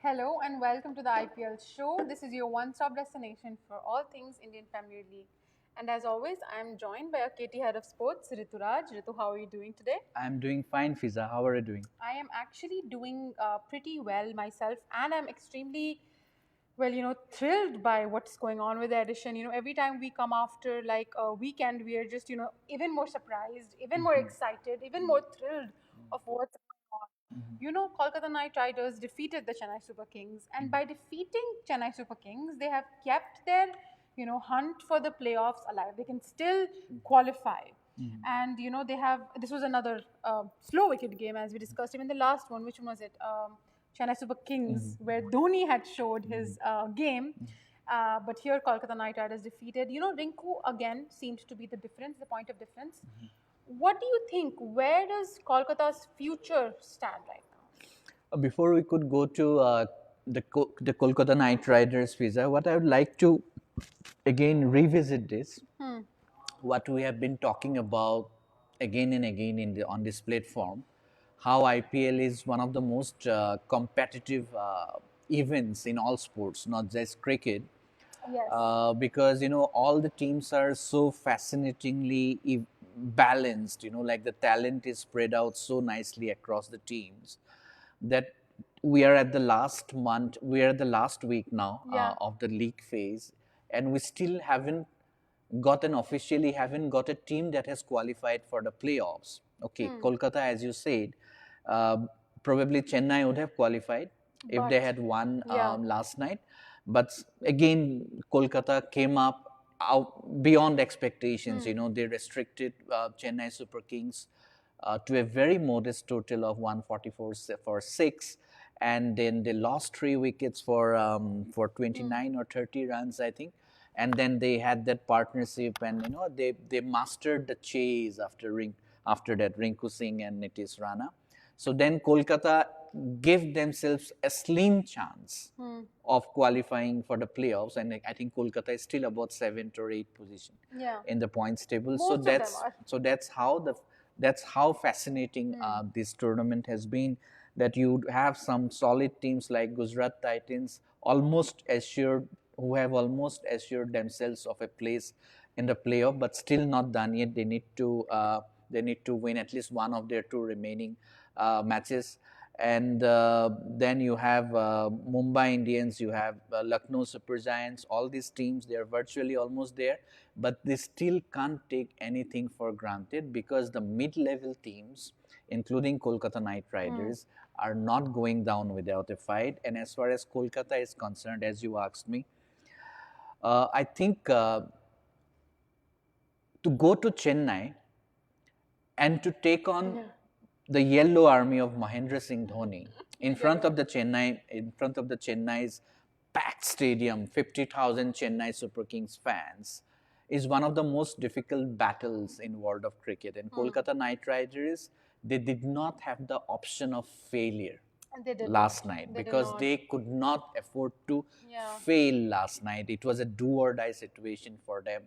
Hello and welcome to the IPL show. This is your one-stop destination for all things Indian Premier League. And as always, I am joined by our KT head of sports, Rituraj. Ritu, how are you doing today? I'm doing fine, Fiza. How are you doing? I am actually doing pretty well myself, and I'm extremely thrilled by what's going on with the edition. Every time we come after like a weekend, we are just even more surprised, even more excited, even more thrilled of what's going on. Kolkata Knight Riders defeated the Chennai Super Kings, and by defeating Chennai Super Kings, they have kept their hunt for the playoffs alive. They can still qualify. And they have this was another slow wicket game, as we discussed even the last one. Which one was it? Chennai Super Kings, where Dhoni had showed his game. But here, Kolkata Knight Riders defeated. Rinku again seemed to be the difference, the point of difference. What do you think? Where does Kolkata's future stand right now? Before we could go to the Kolkata Knight Riders, Fiza, what I would like to again revisit this, what we have been talking about again and again on this platform, how IPL is one of the most competitive events in all sports, not just cricket. Yes. Because all the teams are so fascinatingly balanced. Like the talent is spread out so nicely across the teams that we are at the last month, we are at the last week now of the league phase, and we still haven't got a team that has qualified for the playoffs. Okay, Kolkata, as you said, uh, probably Chennai would have qualified if they had won last night. But again, Kolkata came up out beyond expectations. They restricted Chennai Super Kings to a very modest total of 144 for 6, and then they lost 3 wickets for 29 or 30 runs, I think. And then they had that partnership, and they mastered the chase after that, Rinku Singh and Nitish Rana. So then Kolkata gave themselves a slim chance of qualifying for the playoffs, and I think Kolkata is still about 7th or 8th position in the points table. Most of them are. That's how fascinating this tournament has been. That you have some solid teams like Gujarat Titans who have almost assured themselves of a place in the playoff, but still not done yet. They need to win at least one of their two remaining matches. And then you have Mumbai Indians, you have Lucknow Super Giants. All these teams, they are virtually almost there, but they still can't take anything for granted because the mid-level teams, including Kolkata Knight Riders, are not going down without a fight. And as far as Kolkata is concerned, as you asked me, I think to go to Chennai and to take on the yellow army of Mahendra Singh Dhoni in front of Chennai's packed stadium, 50,000 Chennai Super Kings fans, is one of the most difficult battles in world of cricket. And Kolkata Knight Riders, they did not have the option of failure last night because they could not afford to fail last night. It was a do or die situation for them.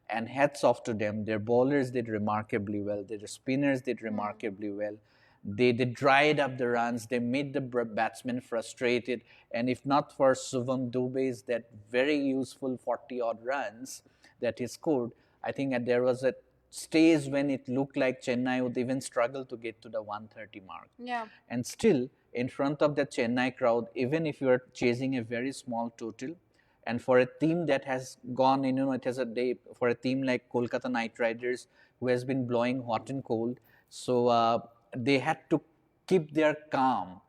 And hats off to them. Their bowlers did remarkably well. Their spinners did remarkably well. They dried up the runs. They made the batsmen frustrated. And if not for Shivam Dube's that very useful 40-odd runs that he scored, I think that there was a stage when it looked like Chennai would even struggle to get to the 130 mark. Yeah. And still, in front of the Chennai crowd, even if you are chasing a very small total, and for a team that has gone, it has a day for a team like Kolkata Knight Riders, who has been blowing hot and cold. So they had to keep their calm.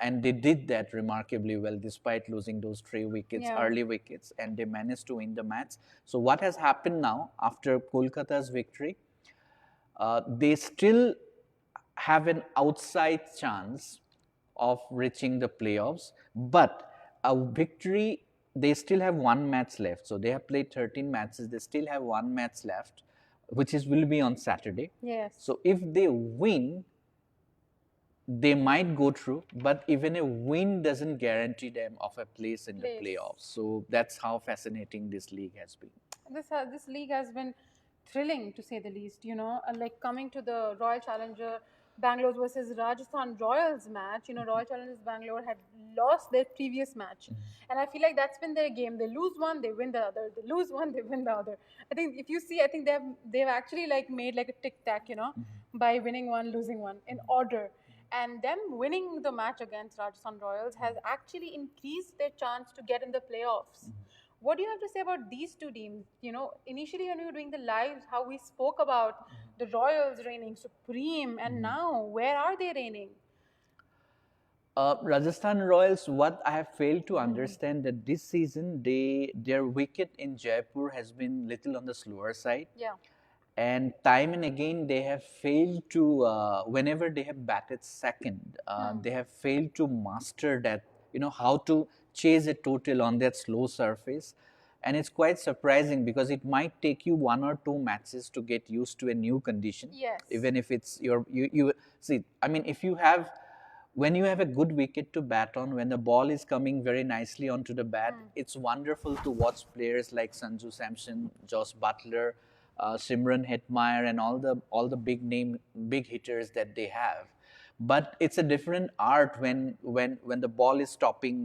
And they did that remarkably well despite losing those 3 wickets, early wickets, and they managed to win the match. So what has happened now after Kolkata's victory? They still have an outside chance of reaching the playoffs, but a victory, they still have one match left. So they have played 13 matches. They still have one match left, which will be on Saturday. Yes. So if they win, they might go through, but even a win doesn't guarantee them of a place in the playoffs. So that's how fascinating this league has been. This league has been thrilling, to say the least. Like coming to the Royal Challenger Bangalore versus Rajasthan Royals match, Royal Challengers Bangalore had lost their previous match. And I feel like that's been their game. They lose one, they win the other. They lose one, they win the other. I think if you see, I think they've actually like made like a tic tac, by winning one, losing one in order. And them winning the match against Rajasthan Royals has actually increased their chance to get in the playoffs. What do you have to say about these two teams? Initially when we were doing the lives, how we spoke about the Royals reigning supreme, and now where are they reigning? Rajasthan Royals, what I have failed to understand that this season their wicket in Jaipur has been little on the slower side. Yeah. And time and again they have failed to whenever they have batted second, they have failed to master that, how to chase a total on that slow surface. And it's quite surprising because it might take you 1 or 2 matches to get used to a new condition. Yes. Even if it's you see, I mean, if you have, when you have a good wicket to bat on, when the ball is coming very nicely onto the bat, it's wonderful to watch players like Sanju Samson, Josh Butler, Simran Hetmeyer, and all the big hitters that they have. But it's a different art when the ball is stopping,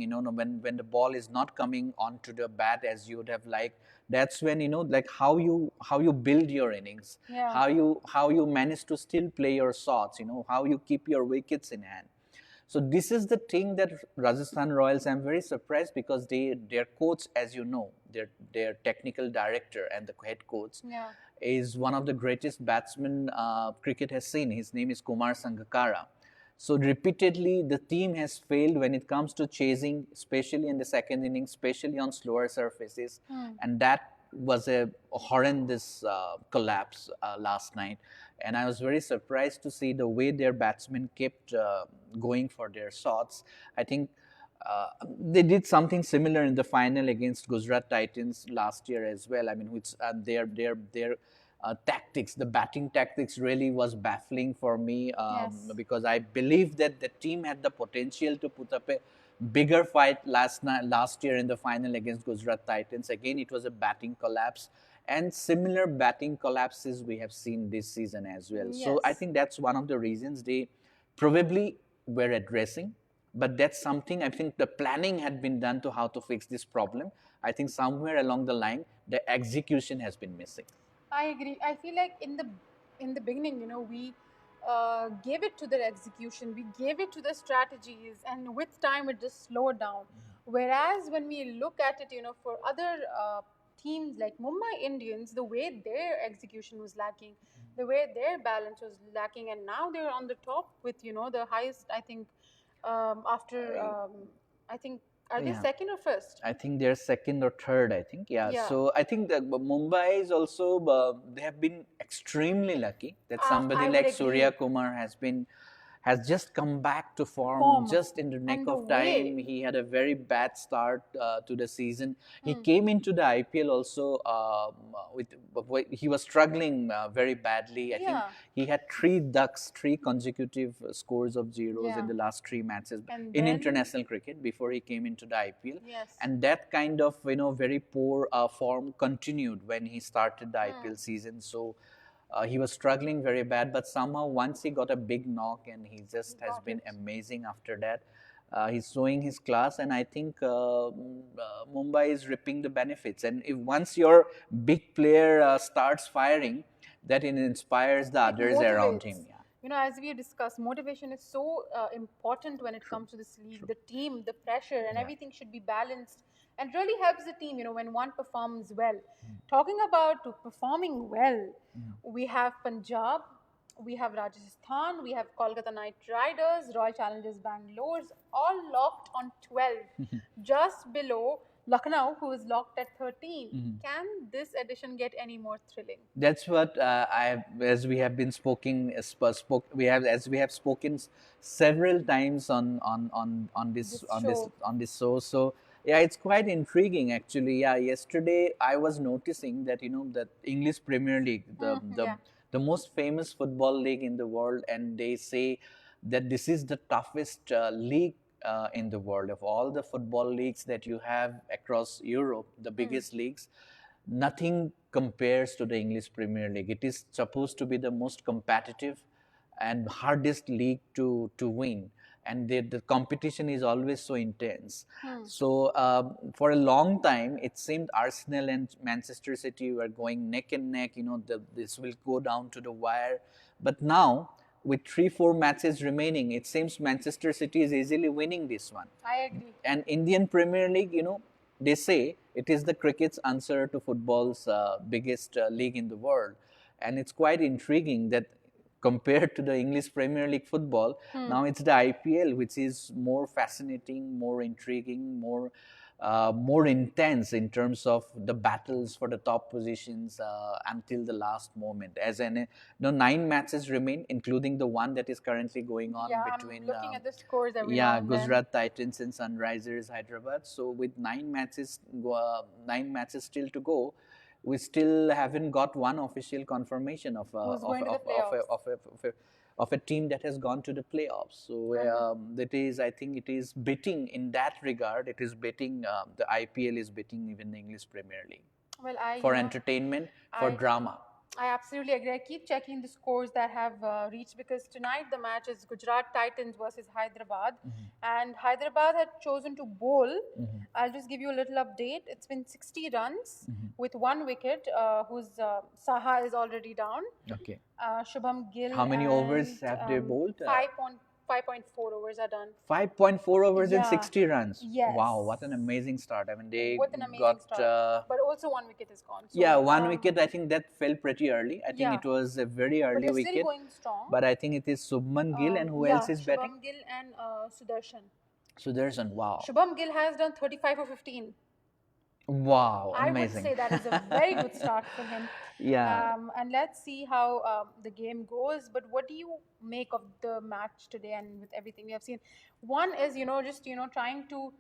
when the ball is not coming onto the bat as you would have liked. That's when, like how you build your innings, Yeah. how you manage to still play your shots, how you keep your wickets in hand. So this is the thing that Rajasthan Royals, I'm very surprised because their coach, as you know, their technical director and the head coach, Yeah. is one of the greatest batsmen cricket has seen. His name is Kumar Sangakkara. So repeatedly, the team has failed when it comes to chasing, especially in the second innings, especially on slower surfaces, and that was a horrendous collapse last night. And I was very surprised to see the way their batsmen kept going for their shots. I think they did something similar in the final against Gujarat Titans last year as well. I mean, which their tactics, the batting tactics, really was baffling for me, Yes. because I believe that the team had the potential to put up a bigger fight last year in the final against Gujarat Titans. Again, it was a batting collapse, and similar batting collapses we have seen this season as well. So I Yes. think that's one of the reasons they probably were addressing. But that's something I think the planning had been done to how to fix this problem. I think somewhere along the line, the execution has been missing. I agree. I feel like in the beginning, we gave it to the execution, we gave it to the strategies, and with time it just slowed down. Whereas when we look at it, for other teams like Mumbai Indians, the way their execution was lacking, the way their balance was lacking, and now they're on the top with the highest. I think after I think, are they Yeah. second or first? I think they're second or third, I think. Yeah. Yeah. So I think that Mumbai is also, they have been extremely lucky that somebody I would like agree. Surya Kumar has just come back to form Form. just in the nick And the of time. way. He had a very bad start to the season. He Hmm. came into the IPL also he was struggling very badly. I think Yeah. he had three consecutive scores of zeros Yeah. in the last 3 matches And in then, international cricket before he came into the IPL. yes. And that kind of very poor form continued when he started the IPL season. So he was struggling very bad, but somehow once he got a big knock, and he just has Got been it. amazing after that. He's showing his class, and I think Mumbai is reaping the benefits. And if once your big player starts firing, that it inspires the It others around him. motivates. Yeah. As we discussed, motivation is so important when it comes to this league. The team, the pressure, and Yeah. everything should be balanced, and really helps the team. When one performs well. Talking about performing well, we have Punjab, we have Rajasthan, we have Kolkata Knight Riders, Royal Challengers Bangalore, all locked on 12, just below Lucknow, who is locked at 13. Can this edition get any more thrilling? That's what as we have been spoken, as we have spoken several times on this This show. show. So yeah, it's quite intriguing actually. Yeah, yesterday I was noticing that that English Premier League, Yeah. the most famous football league in the world, and they say that this is the toughest league in the world. Of all the football leagues that you have across Europe, the biggest leagues, nothing compares to the English Premier League. It is supposed to be the most competitive, and hardest league to win, and the competition is always so intense. So for a long time, it seemed Arsenal and Manchester City were going neck and neck. This will go down to the wire. But now, with 3-4 matches remaining, it seems Manchester City is easily winning this one. I agree. And Indian Premier League, they say it is the cricket's answer to football's biggest league in the world. And it's quite intriguing that compared to the English Premier League football, now it's the IPL, which is more fascinating, more intriguing, more intense in terms of the battles for the top positions until the last moment. As 9 matches remain, including the one that is currently going on between. I'm looking at the scores every now and Gujarat Titans and Sunrisers Hyderabad. So with 9 matches, 9 matches still to go, we still haven't got one official confirmation of a team that has gone to the playoffs. So that is, I think, it is beating in that regard. It is beating the IPL is beating even the English Premier League. Well, for entertainment, for drama. I absolutely agree. I keep checking the scores that have reached, because tonight the match is Gujarat Titans versus Hyderabad, and Hyderabad had chosen to bowl. I'll just give you a little update. It's been 60 runs with 1 wicket, whose Saha is already down. Okay. Shubham Gill. How many overs have they bowled? 5.4 overs are done. 5.4 overs and 60 runs. Yes. Wow, what an amazing start. I mean, they start. But also 1 wicket is gone. So, 1 wicket, I think that fell pretty early. I think it was a very early wicket. Still going strong. But I think it is Shubman Gill, and who else is batting? Shubham Gill and Sudarshan. Sudarshan, wow. Shubham Gill has done 35 for 15. Wow, amazing. I would say that is a very good start for him. And let's see how the game goes. But what do you make of the match today and with everything we have seen? One is, trying to,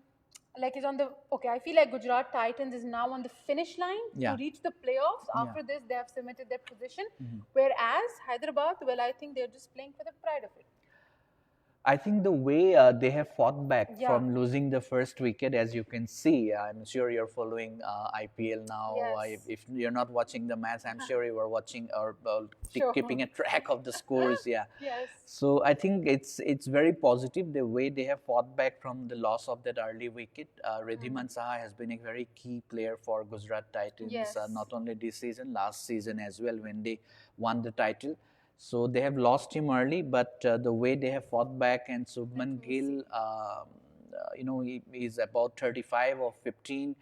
is on the, I feel like Gujarat Titans is now on the finish line to reach the playoffs. After this, they have cemented their position. Whereas Hyderabad, well, I think they're just playing for the pride of it. I think the way they have fought back from losing the first wicket, as you can see, I'm sure you're following IPL now. If you're not watching the match, I'm sure you are watching or keeping a track of the scores. So I think it's very positive the way they have fought back from the loss of that early wicket. Riddhiman Saha has been a very key player for Gujarat Titans, not only this season, last season as well when they won the title. So they have lost him early, but the way they have fought back, and Shubman Gill, he is about 35 or 15.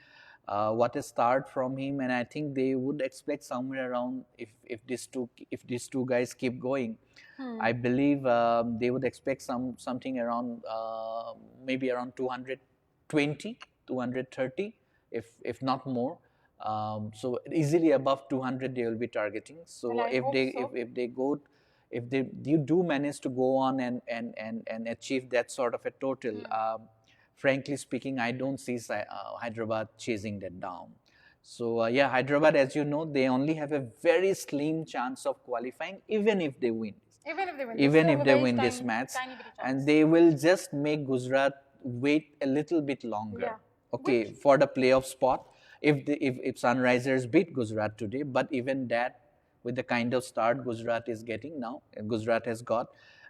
What a start from him, and I think they would expect somewhere around, if these two guys keep going, I believe they would expect something around maybe around 220, 230, if not more. So easily above 200 they will be targeting. So if they do manage to go on and achieve that sort of a total, frankly speaking, I don't see Hyderabad chasing that down. So Hyderabad, as you know, they only have a very slim chance of qualifying, even if they win. Even if they win this match, and they will just make Gujarat wait a little bit longer. For the playoff spot. If Sunrisers beat Gujarat today, but even that, with the kind of start Gujarat is getting now, Gujarat has got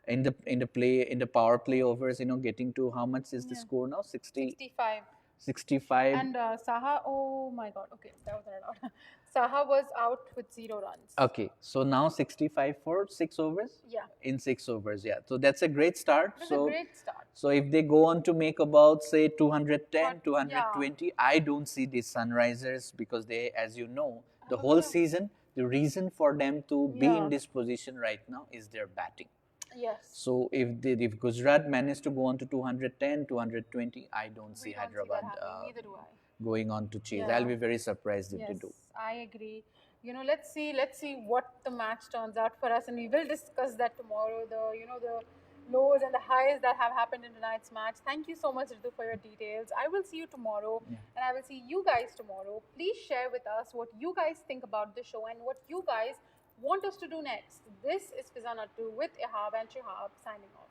in the power play overs, getting to how much is the score now? 65. And Saha, oh my God, that was not allowed. Saha was out with 0 runs. Okay, so now 65 for 6 overs? In 6 overs, so that's a great start. So if they go on to make about, say, 210, 220, I don't see these Sunrisers, because they, as you know, the whole season, the reason for them to be in this position right now is their batting. So if Gujarat manage to go on to 210, 220, I don't see Hyderabad going on to chase. I'll be very surprised if they do. I agree. Let's see what the match turns out for us, and we will discuss that tomorrow. The lows and the highs that have happened in tonight's match. Thank you so much, Ritu, for your details. I will see you tomorrow, and I will see you guys tomorrow. Please share with us what you guys think about the show and what you guys want us to do next. This is Fizana 2 with Ihab and Shihab signing off.